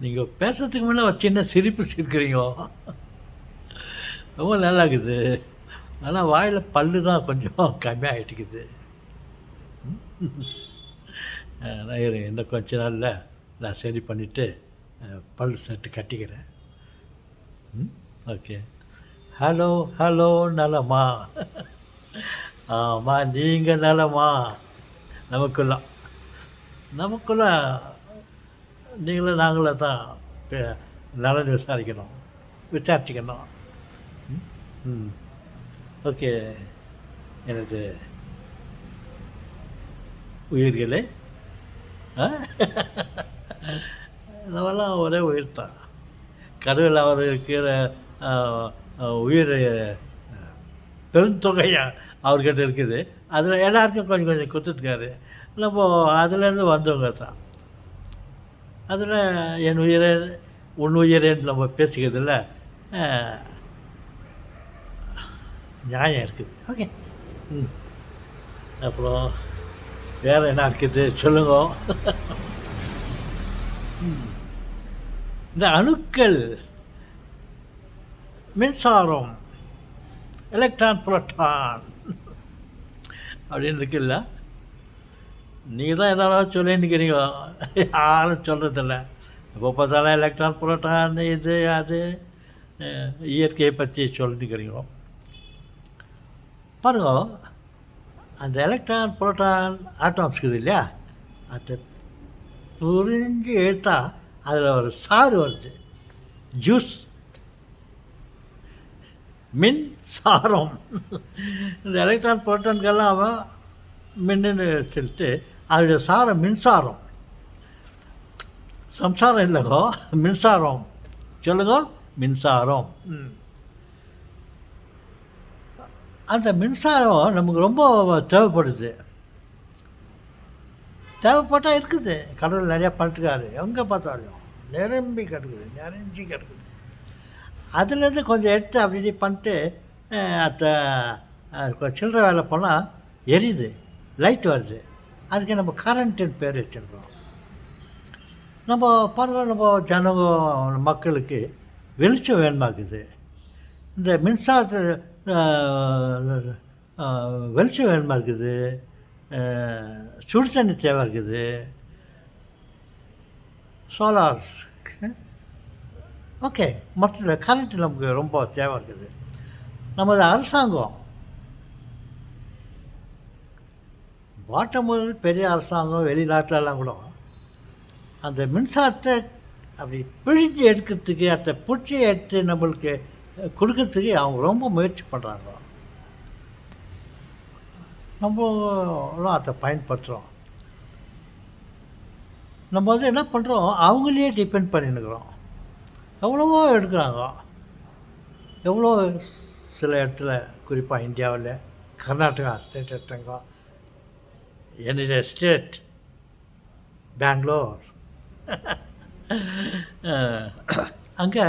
நீங்கள் பேசுறதுக்கு முன்னே ஒரு சின்ன சிரிப்பு சிரிக்கிறீங்க. ரொம்ப நல்லா இருக்குது. ஆனால் வாயில் பல்லு தான் கொஞ்சம் கம்மியாகிட்டுக்குது. நான் இன்னும் கொஞ்ச நாளில் நான் சரி பண்ணிவிட்டு பல் செட்டு கட்டிக்கிறேன். ஓகே. ஹலோ ஹலோ நலமா? ஆமாம், நீங்கள் நலமா? நமக்குள்ள நமக்குள்ள நீங்களும் நாங்களும் தான் நலன் விசாரிச்சுக்கணும். ம். ஓகே. எனது உயிர்களே, நம்மெல்லாம் ஒரே உயிர் தான். கடவுள் அவர் இருக்கிற உயிர் பெருந்தொகையாக அவர்கிட்ட இருக்குது. அதில் எல்லாருக்கும் கொஞ்சம் கொஞ்சம் கொடுத்துருக்காரு. நம்ம அதுலேருந்து வந்தவங்க தான். அதில் என் உயிரை உன் உயிரேன்னு நம்ம பேசிக்கிறதுல நியாயம் இருக்குது. ஓகே. அப்புறம் வேறு என்ன இருக்குது சொல்லுங்க. இந்த அணுக்கள், மின்சாரம், எலக்ட்ரான், புரோட்டான் அப்படின்னு இருக்குல்ல. நீங்கள் தான் எதாவது சொல்லின்னுக்கிறீங்க, யாரும் சொல்கிறதில்ல. இப்போ பார்த்தாலும் எலக்ட்ரான், புரோட்டான், இது அது இயற்கையை பற்றி சொல்லிட்டுக்கிறீங்க. பாருங்க, அந்த எலக்ட்ரான், புரோட்டான், ஆட்டம்ஸ் இருக்குது இல்லையா, அதை புரிஞ்சு எடுத்தா அதில் ஒரு சாறு வருது, ஜூஸ், மின்சாரம். இந்த எலக்ட்ரான், புரோட்டான்கெல்லாம் அவன் மின்னு சொல்லிட்டு அதோடைய சாரம் மின்சாரம். சம்சாரம் இல்லைங்கோ, மின்சாரம். சொல்லுங்க, மின்சாரம். அந்த மின்சாரம் நமக்கு ரொம்ப தேவைப்படுது. தேவைப்பட்டால் இருக்குது. கடவுள் நிறையா பண்ணிட்டுருக்காரு, எங்கே பார்த்தாலும் நிரம்பி கிடக்குது, நிறைஞ்சி கிடக்குது. அதுலேருந்து கொஞ்சம் எடுத்து அப்படி பண்ணிட்டு சில்லற வேலை போனால் எரியுது, லைட் வருது. அதுக்கு நம்ம கரண்ட்டுன்னு பேர் வச்சுருக்கோம். நம்ம பரவாயில்ல, நம்ம ஜனங்க மக்களுக்கு வெளிச்சம் வேணுமாக்குது. இந்த மின்சாரத்தை வெளிச்சம் வேணுமா இருக்குது, சுடு தண்ணி தேவை இருக்குது, சோலார், ஓகே, மற்ற கரண்ட்டு நமக்கு ரொம்ப தேவை இருக்குது. நமது அரசாங்கம், பாட்டம் முதல் பெரிய அரசாங்கம் வெளிநாட்டிலலாம் கூட அந்த மின்சாரத்தை அப்படி பிழிஞ்சு எடுக்கிறதுக்கு, அதை பிடிச்சி எடுத்து நம்மளுக்கு கொடுக்கறதுக்கு அவங்க ரொம்ப முயற்சி பண்ணுறாங்க. நம்மளும் அதை பயன்படுத்துகிறோம். நம்ம வந்து என்ன பண்ணுறோம், அவங்களையே டிபெண்ட் பண்ணின்னுக்கிறோம். எவ்வளவோ எடுக்கிறாங்க, எவ்வளோ சில இடத்துல, குறிப்பாக இந்தியாவில் கர்நாடகா ஸ்டேட் எடுத்தாங்க, என்னுடைய ஸ்டேட் பெங்களூர், அங்கே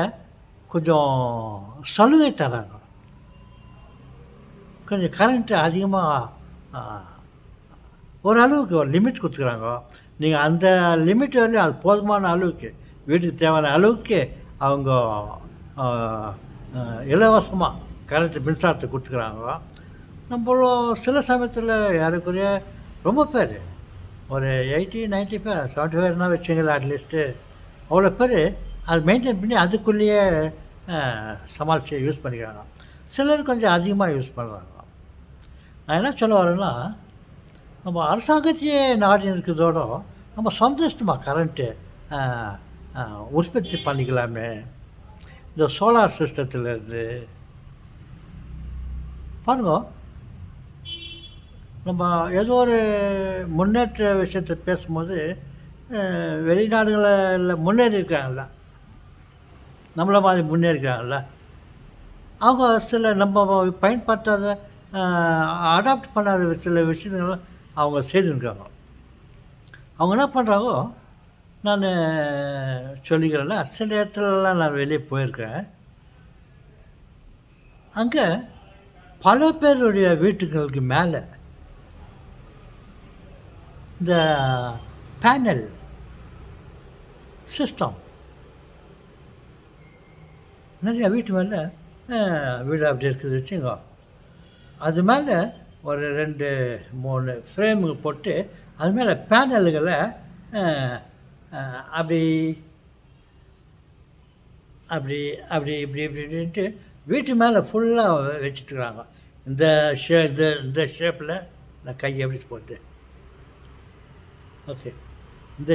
கொஞ்சம் சலுகை தராங்க. கொஞ்சம் கரண்ட்டு அதிகமாக ஓரளவுக்கு ஒரு லிமிட் கொடுத்துக்குறாங்க. நீங்கள் அந்த லிமிட் வரையும் அது போதுமான அளவுக்கு, வீட்டுக்கு தேவையான அளவுக்கு அவங்க இலவசமாக கரண்ட்டு மின்சாரத்தை கொடுத்துக்குறாங்க. நம்மளும் சில சமயத்தில் யாருக்குரிய ரொம்ப பேர், ஒரு 80-95 75 வச்சுங்களேன், அட்லீஸ்ட்டு அவ்வளோ பேர் அது மெயின்டைன் பண்ணி அதுக்குள்ளேயே சமாளித்து யூஸ் பண்ணிக்கிறாங்க. சிலர் கொஞ்சம் அதிகமாக யூஸ் பண்ணுறாங்க. நான் என்ன சொல்ல வரேன்னா, நம்ம அரசாங்கத்தையே நாடி இருக்கிறதோட நம்ம சந்தோஷமாக கரண்ட்டு உற்பத்தி பண்ணிக்கலாமே. இந்த சோலார் சிஸ்டத்துலேருந்து பாருங்க, நம்ம ஏதோ ஒரு முன்னேற்ற விஷயத்தை பேசும்போது வெளிநாடுகளில் முன்னேறி இருக்காங்கல்ல, நம்மளை மாதிரி முன்னேறிக்கிறாங்கல்ல, அவங்க சில நம்ம பயன்படுத்தாத அடாப்ட் பண்ணாத சில விஷயங்கள் அவங்க செய்துருக்காங்க. அவங்க என்ன பண்ணுறாங்கோ, நான் சொல்லிக்கிறேன்ல, சில இடத்துலலாம் நான் வெளியே போயிருக்கேன். அங்கே பல பேருடைய வீட்டுகளுக்கு மேலே இந்த பேனல், சிஸ்டம். நிறையா வீட்டு மேலே வீடு அப்படி இருக்குது வச்சுக்கோ. அது மேலே ஒரு 2, 3 ஃப்ரேமுங்க போட்டு அது மேலே பேனல்களை அப்படி அப்படி அப்படி இப்படி இப்படின்ட்டு வீட்டு மேலே ஃபுல்லாக வச்சுட்டுருக்குறாங்க. இந்த இந்த ஷேப்பில் நான் கை எப்படி போட்டு ஓகே, இந்த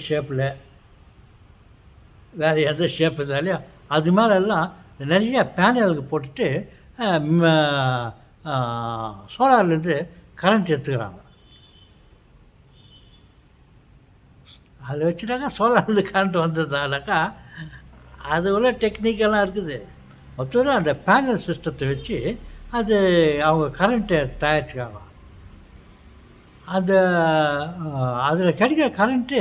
ஷேப்பில் வேறு எந்த ஷேப் இருந்தாலையும் அது மேலெல்லாம் நிறைய பேனலுக்கு போட்டுட்டு சோலார்லேருந்து கரண்ட் எடுத்துக்கிறாங்க. அதில் வச்சுட்டாக்கா சோலார்லேருந்து கரண்ட் வந்ததுனாக்கா அது உள்ள டெக்னிக்கெல்லாம் இருக்குது. மொத்தத்தில் அந்த பேனல் சிஸ்டத்தை வச்சு அது அவங்க கரண்ட்டை தயாரிச்சுக்காங்க. அதில் கிடைக்கிற கரண்ட்டு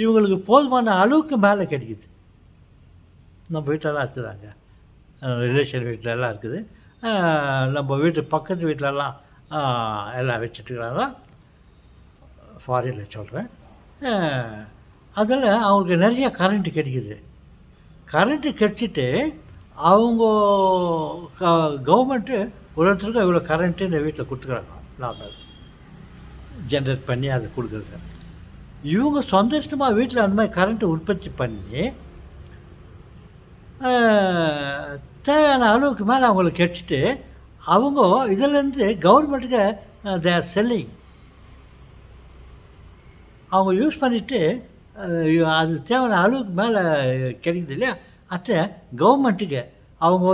இவங்களுக்கு போதுமான அளவுக்கு மேலே கிடைக்குது. நம்ம வீட்டிலலாம் இருக்குதாங்க, ரிலேஷன் வீட்டிலலாம் இருக்குது, நம்ம வீட்டு பக்கத்து வீட்டிலலாம் எல்லாம் வச்சுட்டுருக்குறாங்க. ஃபாரினில் சொல்கிறேன். அதில் அவங்களுக்கு நிறையா கரண்ட்டு கிடைக்குது. கரண்ட்டு கிடச்சிட்டு அவங்க கவர்மெண்ட்டு ஒருத்தருக்கும் இவ்வளோ கரண்ட்டு இந்த வீட்டில் கொடுத்துக்குறாங்க. நார்மல் ஜென்ரேட் பண்ணி அதை கொடுக்குறது. இவங்க சந்தோஷமாக வீட்டில் அந்த மாதிரி கரண்ட்டை உற்பத்தி பண்ணி தேவையான அளவுக்கு மேலே அவங்களுக்கு கிடச்சிட்டு அவங்க இதிலேருந்து கவர்மெண்ட்டுக்கு தே ஆர் செல்லிங். அவங்க யூஸ் பண்ணிவிட்டு அது தேவையான அளவுக்கு மேலே கிடைக்குது இல்லையா, அதை கவர்மெண்ட்டுக்கு அவங்க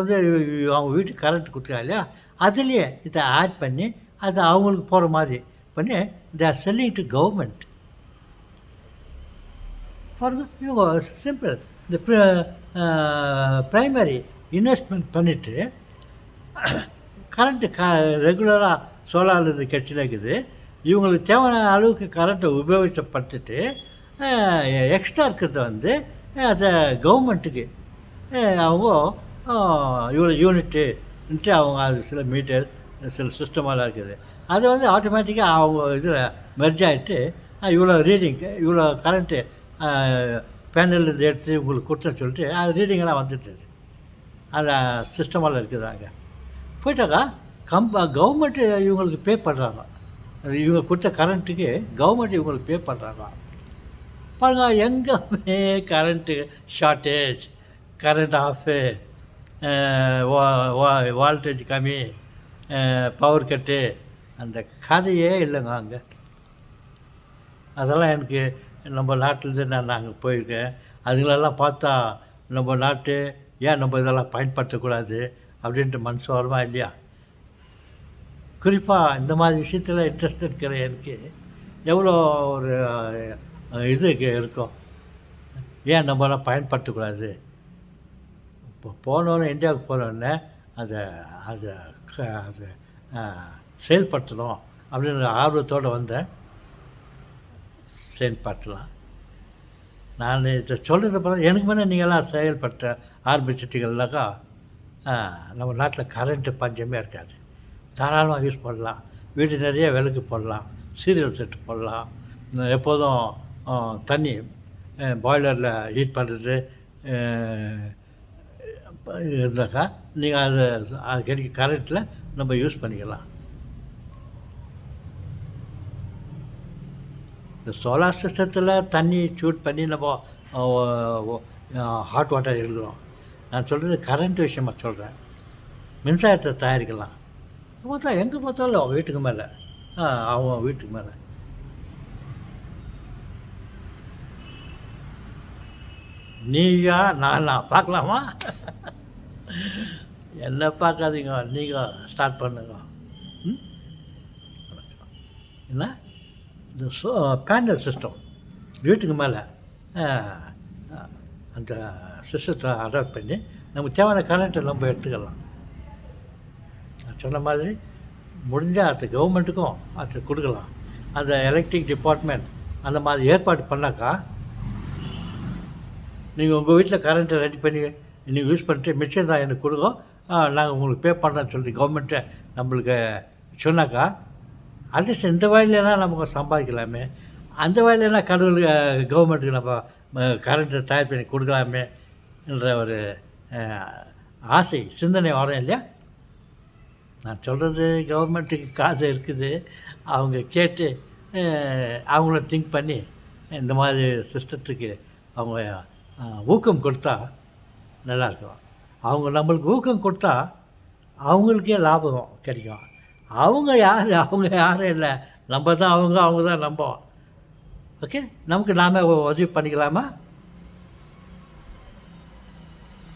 அவங்க வீட்டுக்கு கரண்ட் கொடுத்துருக்காங்க இல்லையா, அதுலேயே இதை ஆட் பண்ணி அதை அவங்களுக்கு போகிற மாதிரி பண்ணி they are selling to government. பாருங்க, இவங்க சிம்பிள் இந்த ப்ரைமரி இன்வெஸ்ட்மெண்ட் பண்ணிவிட்டு கரண்ட்டு ரெகுலராக சோலார்லேருந்து கிடச்சில இருக்குது. இவங்களுக்கு தேவையான அளவுக்கு கரண்ட்டை உபயோகப்படுத்திட்டு எக்ஸ்ட்ரா இருக்கிறத அதை கவர்மெண்ட்டுக்கு அவங்க இவ்வளோ யூனிட்டுன்ட்டு அவங்க அது சில மீட்டர் சில சிஸ்டமெல்லாம் இருக்குது. அது ஆட்டோமேட்டிக்காக அவங்க இதில் மெர்ஜ் ஆகிட்டு இவ்வளோ ரீடிங் இவ்வளோ கரண்ட்டு பேனல் இது எடுத்து உங்களுக்கு கொடுத்தேன்னு சொல்லிட்டு அது ரீடிங்கெல்லாம் வந்துட்டு அந்த சிஸ்டமெல்லாம் இருக்குதாங்க. போயிட்டாக்கா கவர்மெண்ட்டு இவங்களுக்கு பே பண்ணுறாங்க. இவங்க கொடுத்த கரண்ட்டுக்கு கவர்மெண்ட் இவங்களுக்கு பே பண்ணுறாங்க. பாருங்கள், எங்கேயுமே current shortage, current off, voltage கம்மி, பவர் கட்டு, அந்த கதையே இல்லைங்க அங்கே. அதெல்லாம் எனக்கு நம்ம நாட்டிலேருந்து நான் அங்கே போயிருக்கேன். அதுங்களெல்லாம் பார்த்தா நம்ம நாட்டு ஏன் நம்ம இதெல்லாம் பயன்படுத்தக்கூடாது அப்படின்ட்டு மனசு வருமா இல்லையா? குறிப்பாக இந்த மாதிரி விஷயத்தில் இன்ட்ரெஸ்ட் இருக்கிற எனக்கு எவ்வளோ ஒரு இது இருக்கும், ஏன் நம்மளாம் பயன்படுத்தக்கூடாது. இப்போ போனோன்னே இந்தியாவுக்கு போனோடனே அதை அதை அதை செயல்படுத்தணும் அப்படின்ற ஆர்வத்தோடு வந்தேன். செயல்படுத்தலாம். நான் இதை சொல்கிறத பார்த்தா எனக்கு முன்னே நீங்கள்லாம் செயல்படுத்த ஆரம்பிச்சிட்டிங்கனாக்கா நம்ம நாட்டில் கரண்ட்டு பஞ்சமே இருக்காது. தாராளமாக யூஸ் பண்ணலாம். வீடு நிறைய விளக்கு போடலாம், சீரியல் செட்டு போடலாம். எப்போதும் தண்ணி பாய்லரில் ஹீட் பண்ணுறது இருந்தாக்கா நீங்கள் அது கிடைக்க கரண்ட்டில் நம்ம யூஸ் பண்ணிக்கலாம். இந்த சோலார் சிஸ்டத்தில் தண்ணி சூட் பண்ணி நம்ம ஹாட் வாட்டர் எடுக்கிறோம். நான் சொல்கிறது கரண்ட் விஷயமாக சொல்கிறேன். மின்சாரத்தை தயாரிக்கலாம். பார்த்தா எங்கே பார்த்தாலும் வீட்டுக்கு மேலே அவங்க வீட்டுக்கு மேலே நீயா நானா பார்க்கலாமா? என்ன பார்க்காதீங்க, நீங்கள் ஸ்டார்ட் பண்ணுங்க. என்ன இந்த பேனல் சிஸ்டம் வீட்டுக்கு மேலே அந்த சிஸ்டத்தை அடாப்ட் பண்ணி நமக்கு தேவையான கரண்ட்டை நம்ம எடுத்துக்கலாம். நான் சொன்ன மாதிரி முடிஞ்சால் அது கவர்மெண்ட்டுக்கும் அது கொடுக்கலாம். அந்த எலக்ட்ரிக் டிபார்ட்மெண்ட் அந்த மாதிரி ஏற்பாடு பண்ணாக்கா நீங்கள் உங்கள் வீட்டில் கரண்ட்டை ரெடி பண்ணி நீங்கள் யூஸ் பண்ணிட்டு மிச்சம் தான் எனக்கு கொடுங்க, நாங்கள் உங்களுக்கு பே பண்ணுறோன்னு சொல்லிட்டு கவர்மெண்ட்டை நம்மளுக்கு சொன்னாக்கா அட்லீஸ்ட் இந்த வழியிலலாம் நமக்கு சம்பாதிக்கலாமே. அந்த வகையிலலாம் கடவுள் கவர்மெண்ட்டுக்கு நம்ம கரண்ட்டை தயார் பண்ணி கொடுக்கலாமே என்ற ஒரு ஆசை சிந்தனை வரும் இல்லையா? நான் சொல்கிறது கவர்மெண்ட்டுக்கு காது இருக்குது, அவங்க கேட்டு அவங்களும் திங்க் பண்ணி இந்த மாதிரி சிஸ்டத்துக்கு அவங்க ஊக்கம் கொடுத்தா நல்லாயிருக்கும். அவங்க நம்மளுக்கு ஊக்கம் கொடுத்தா அவங்களுக்கே லாபம் கிடைக்கும். அவங்க யாரும் இல்லை, நம்ம தான் அவங்க தான் நம்ம. ஓகே, நமக்கு நாமே உதவி பண்ணிக்கலாமா?